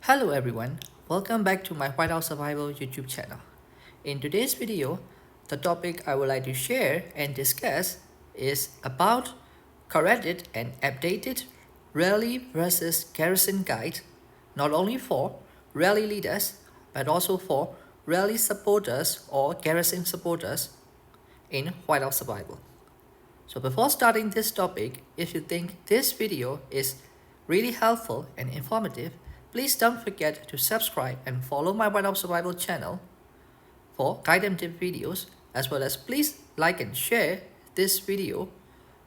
Hello everyone, welcome back to my Whiteout Survival YouTube channel. In today's video, the topic I would like to share and discuss is about corrected and updated Rally vs Garrison guide, not only for rally leaders but also for rally supporters or garrison supporters in Whiteout Survival. So before starting this topic, if you think this video is really helpful and informative, please don't forget to subscribe and follow my whiteout survival channel for guided tip videos, as well as please like and share this video,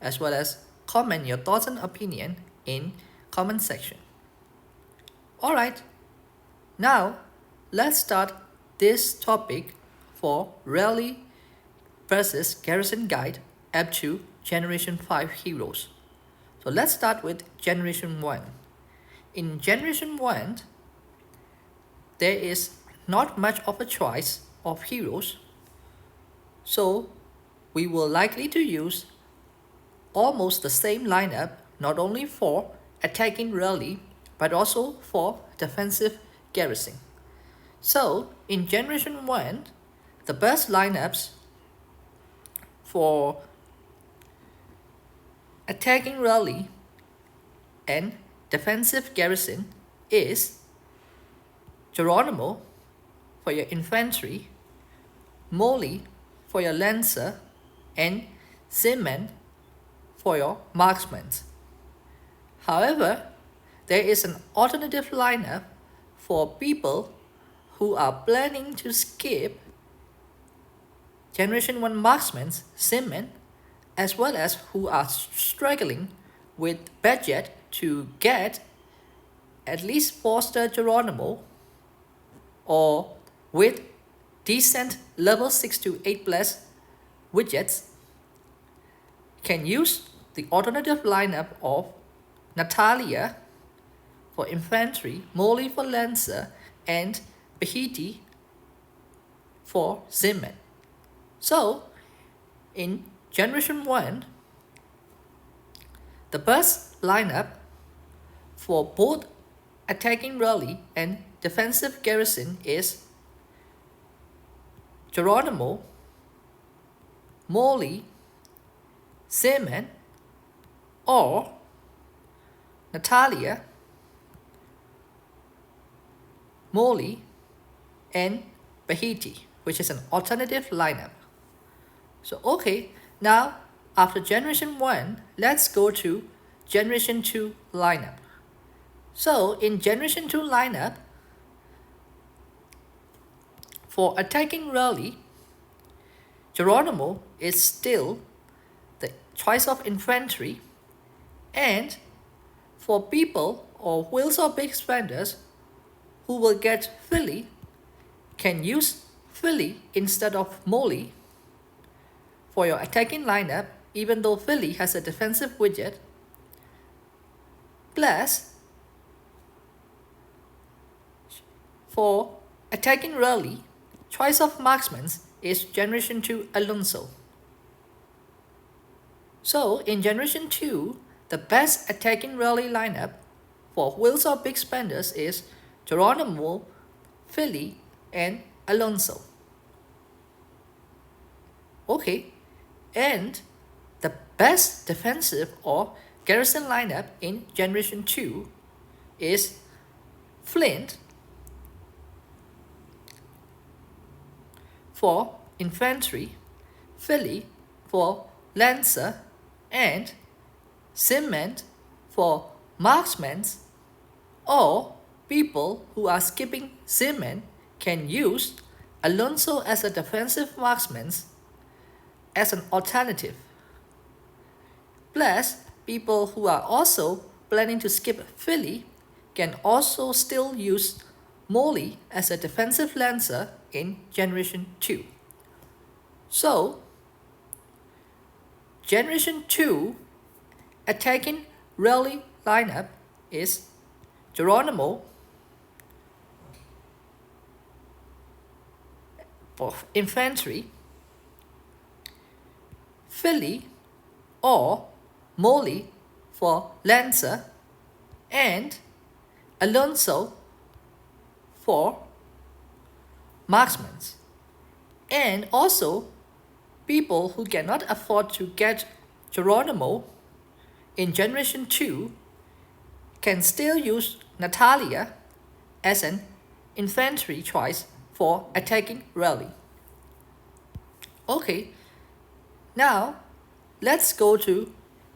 as well as comment your thoughts and opinion in comment section. Alright, now let's start this topic for Rally versus Garrison Guide up to Generation 5 Heroes. So let's start with Generation 1. In Generation 1, there is not much of a choice of heroes, so we will likely to use almost the same lineup not only for attacking rally but also for defensive garrison. So in Generation 1, the best lineups for attacking rally and defensive garrison is Geronimo for your infantry, Molly for your lancer, and Seaman for your marksmen. However, there is an alternative lineup for people who are planning to skip Generation 1 marksmen, Seaman, as well as who are struggling with budget to get at least 4-star Geronimo or with decent level 6 to 8 plus widgets, can use the alternative lineup of Natalia for infantry, Molly for lancer, and Bahiti for Zeman. So in Generation 1, the best lineup for both attacking rally and defensive garrison is Geronimo, Molly, Seaman, or Natalia, Molly, and Bahiti, which is an alternative lineup. So okay, now after Generation 1, let's go to Generation 2 lineup. So in Generation 2 lineup, for attacking rally, Geronimo is still the choice of infantry, and for people or wheels or big spenders who will get Philly, can use Philly instead of Molly for your attacking lineup, even though Philly has a defensive widget. Plus, for attacking rally, choice of marksmen is Generation 2 Alonso. So in Generation 2, the best attacking rally lineup for wheels or big spenders is Geronimo, Philly, and Alonso. Okay, and the best defensive or garrison lineup in Generation 2 is Flint for infantry, Philly for lancer, and Cement for marksmen, or people who are skipping Cement can use Alonso as a defensive marksman as an alternative. Plus, people who are also planning to skip Philly can also still use Molly as a defensive lancer in Generation 2. So, Generation 2 attacking rally lineup is Geronimo for infantry, Philly or Molly for lancer, and Alonso for marksmen. And also, people who cannot afford to get Geronimo in Generation 2 can still use Natalia as an infantry choice for attacking rally. Okay, now let's go to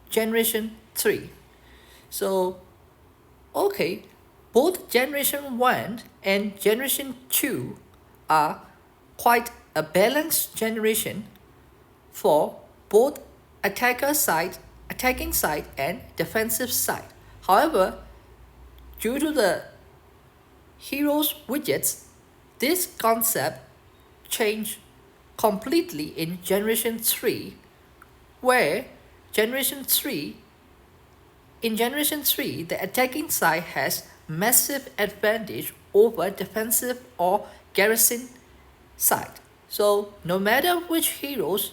Generation 3. So, okay, both Generation 1 and Generation 2 are quite a balanced generation for both attacking side and defensive side. However, due to the Heores widgets, this concept changed completely in Generation 3, where in Generation 3, the attacking side has massive advantage over defensive or garrison side. So no matter which heroes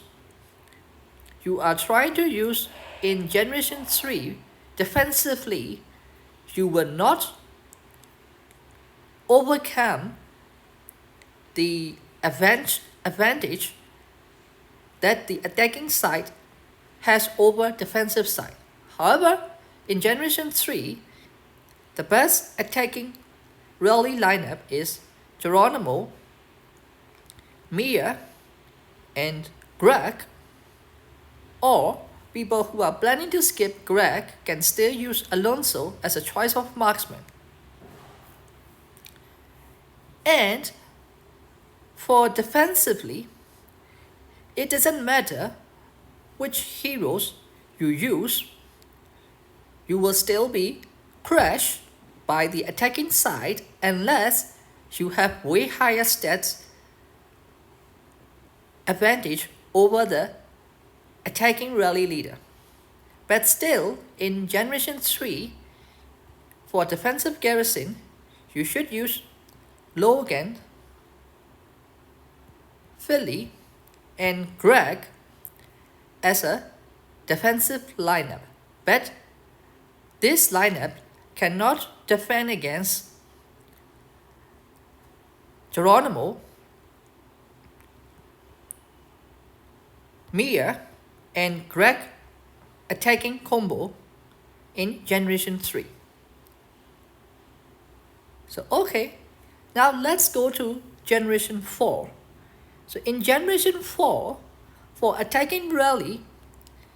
you are trying to use in Generation 3 defensively, you will not overcome the advantage that the attacking side has over defensive side. However, in Generation 3, the best attacking rally lineup is Geronimo, Mia, and Greg, or people who are planning to skip Greg can still use Alonso as a choice of marksman. And for defensively, it doesn't matter which heroes you use, you will still be crushed by the attacking side unless you have way higher stats advantage over the attacking rally leader. But still, in Generation 3, for defensive garrison, you should use Logan, Philly, and Greg as a defensive lineup. But this lineup cannot defend against Geronimo, Mia, and Greg attacking combo in Generation 3. So okay, now let's go to Generation 4. So in Generation 4, for attacking rally,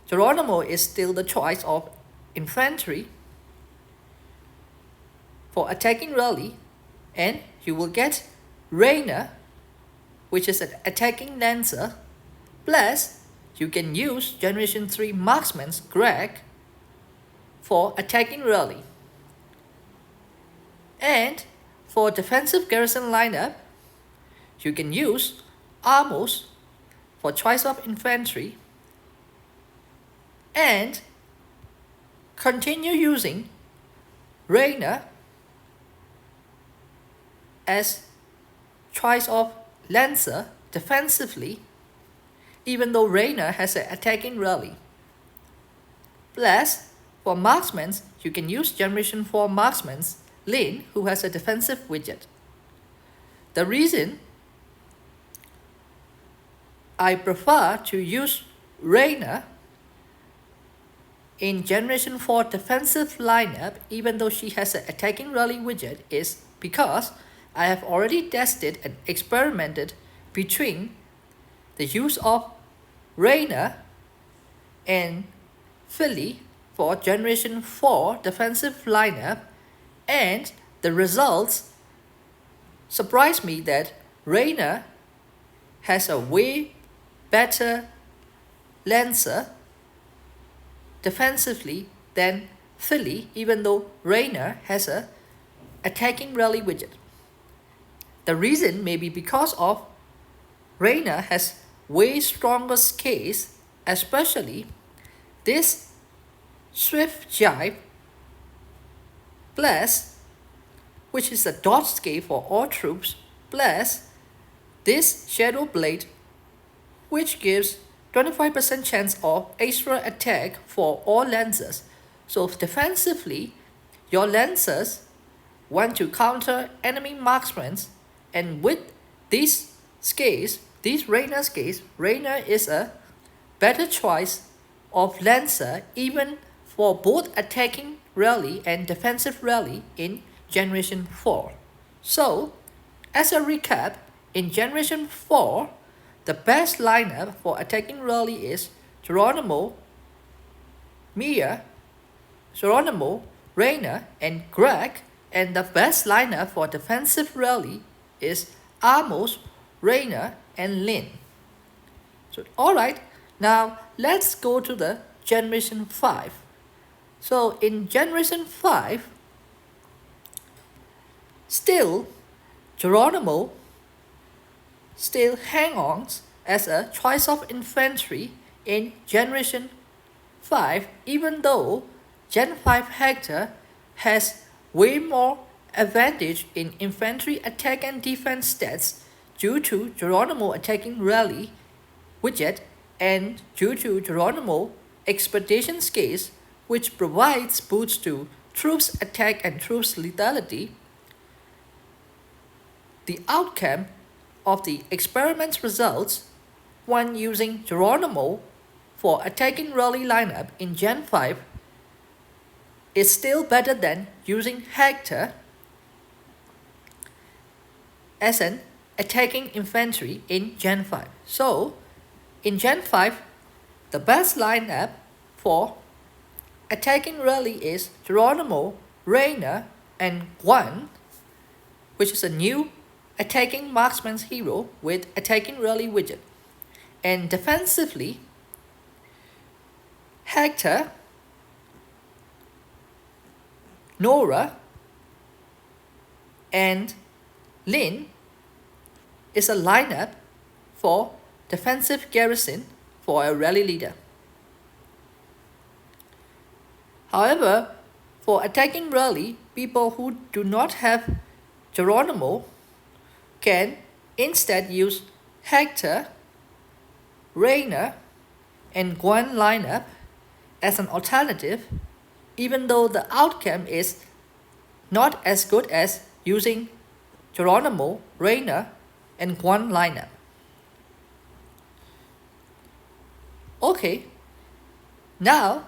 Geronimo is still the choice of infantry for attacking rally, and you will get Reina, which is an attacking lancer, plus you can use Generation 3 marksman's Greg for attacking rally. And for defensive garrison lineup, you can use Amos for choice of infantry and continue using Reina as choice of lancer defensively, even though Reina has an attacking rally. Plus, for marksmen, you can use Generation 4 marksman's Lin, who has a defensive widget. The reason I prefer to use Reina in Generation 4 defensive lineup, even though she has an attacking rally widget, is because I have already tested and experimented between the use of Reina and Philly for Generation 4 defensive lineup, and the results surprised me that Reina has a way better lancer defensively than Philly, even though Reina has a attacking rally widget. The reason may be because of Reina has way stronger scales, especially this Swift Jive plus, which is a dodge scale for all troops, plus this Shadow Blade, which gives 25% chance of extra attack for all lancers. So defensively, your lancers want to counter enemy marksmen, and with these scales, these Rainer scales, Rainer is a better choice of Lancer even for both attacking rally and defensive rally in Generation 4. So, as a recap, in Generation 4, the best lineup for attacking rally is Geronimo, Mia, Geronimo, Rainer, and Greg, and the best lineup for defensive rally is Amos, Rainer, and Lin. So, alright, now let's go to the Generation 5. So, in Generation 5, still Geronimo still hang-ons as a choice of infantry in Generation 5, even though Gen 5 Hector has way more advantage in infantry attack and defense stats due to Geronimo attacking rally widget and due to Geronimo expedition scales, which provides boosts to troops attack and troops lethality. The outcome of the experiment's results when using Geronimo for attacking rally lineup in Gen 5 is still better than using Hector as an attacking infantry in Gen 5. So, in Gen 5, the best lineup for attacking rally is Geronimo, Rainer, and Guan, which is a new attacking marksman's hero with attacking rally widget. And defensively, Hector, Nora, and Lin is a lineup for defensive garrison for a rally leader. However, for attacking rally, people who do not have Geronimo can instead use Hector, Rainer, and Guan lineup as an alternative, even though the outcome is not as good as using Geronimo, Rainer, and Guan lineup. Okay, now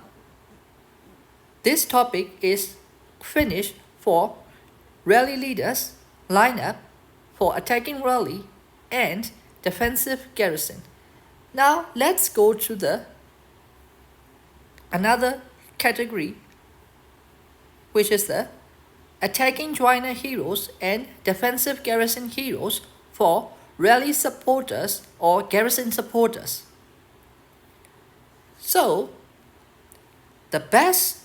this topic is finished for rally leaders lineup for attacking rally and defensive garrison. Now let's go to the another category, which is the attacking joiner heroes and defensive garrison heroes for rally supporters or garrison supporters. So the best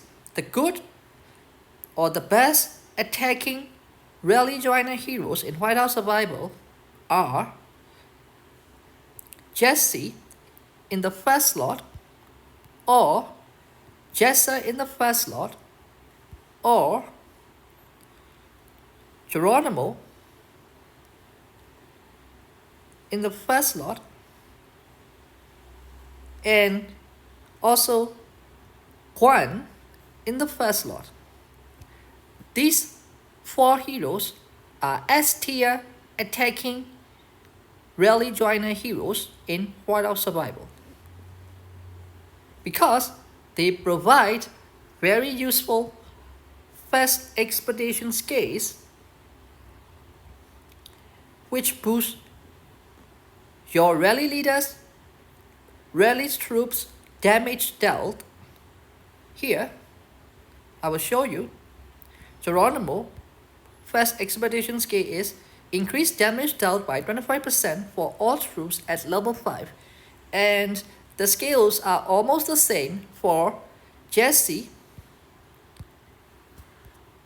attacking rally joiner heroes in Whiteout Survival are Jesse in the first slot, or Jessa in the first slot, or Geronimo in the first slot, and also Guan in the first slot. These four heroes are S-tier attacking rally joiner heroes in Whiteout Survival because they provide very useful fast expedition scales which boost your rally leaders, rally's troops damage dealt. Here, I will show you Geronimo fast expedition scale is increased damage dealt by 25% for all troops at level 5, and the scales are almost the same for Jesse,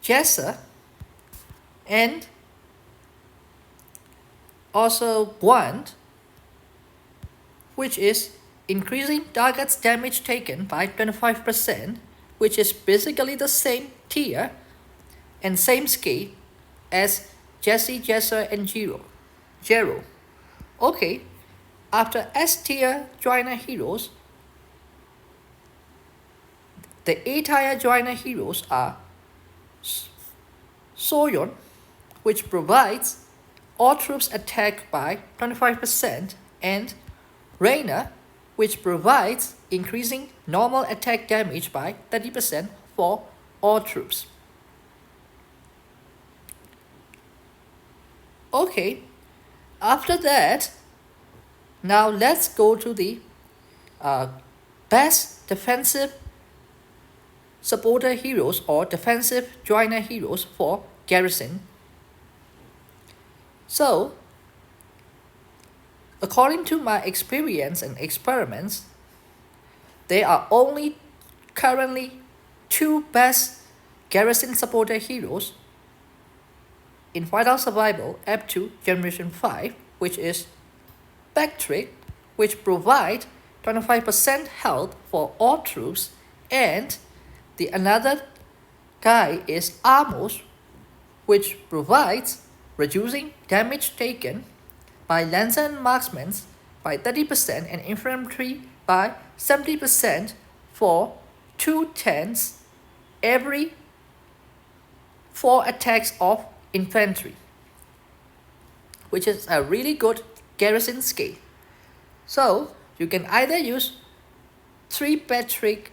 Jessa, and also Guan, which is increasing target's damage taken by 25%, which is basically the same tier and same scale as Jesse, Jessa, and Jero. Okay, after S tier joiner heroes, the A tier joiner heroes are Soyon, which provides all troops attack by 25%, and Reina, which provides increasing normal attack damage by 30% for all troops. Okay, after that, now let's go to the best defensive supporter heroes or defensive joiner heroes for Garrison. So, according to my experience and experiments, there are only currently 2 best Garrison supporter heroes in Whiteout Survival up to Generation 5, which is Backtrick, which provide 25% health for all troops, and the another guy is Amos, which provides reducing damage taken by Lancer and Marksmen by 30% and Infantry by 70% for 2 turns every 4 attacks of Infantry, which is a really good Garrison skill. So you can either use 3 Patrick,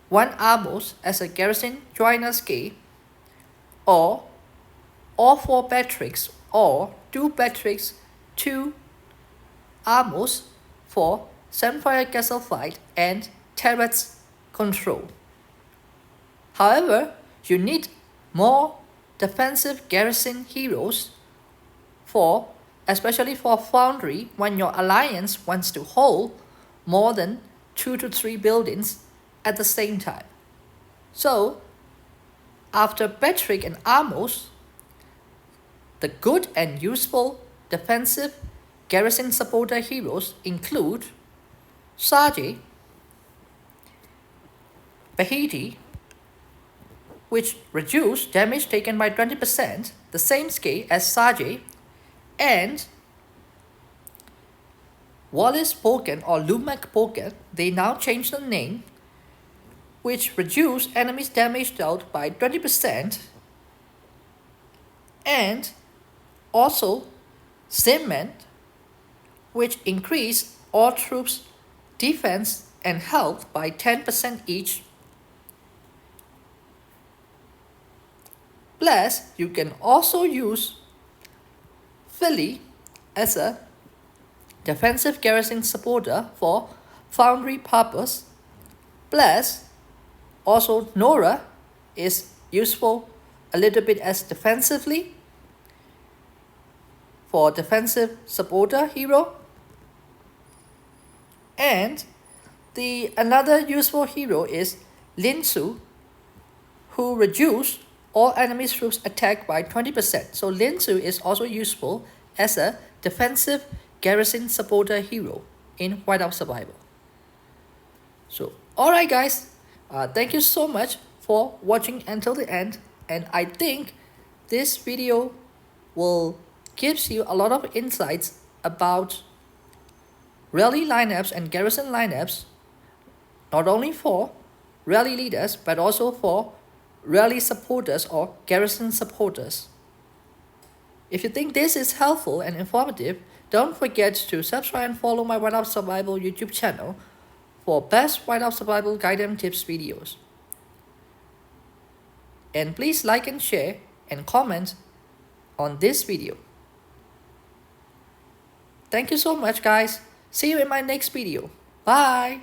1 Amos as a Garrison joiner skill, or all 4 Patricks, or 2 Patricks, 2 Amos for Sunfire Castle fight and turrets control. However, you need more defensive Garrison heroes for, especially for Foundry, when your alliance wants to hold more than 2 to 3 buildings at the same time. So, after Patrick and Amos, the good and useful defensive Garrison supporter heroes include Sage, Bahiti, which reduce damage taken by 20%, the same scale as Sage, and Wallace Pocket or Lumac Pocket, they now changed the name, which reduce enemies' damage dealt by 20%, and also Cement, which increase all troops' defense and health by 10% each. Plus, you can also use Philly as a defensive Garrison supporter for Foundry purpose. Plus, also Nora is useful a little bit as defensively for defensive supporter hero. And the another useful hero is Linsu, who reduce all enemies' troops attack by 20%. So Linsu is also useful as a defensive Garrison supporter hero in Whiteout Survival. So alright guys, thank you so much for watching until the end, and I think this video will gives you a lot of insights about rally lineups and Garrison lineups, not only for rally leaders but also for rally supporters or Garrison supporters. If you think this is helpful and informative, don't forget to subscribe and follow my Whiteout Survival YouTube channel for best Whiteout Survival guidance tips videos. And please like and share and comment on this video. Thank you so much guys. See you in my next video. Bye.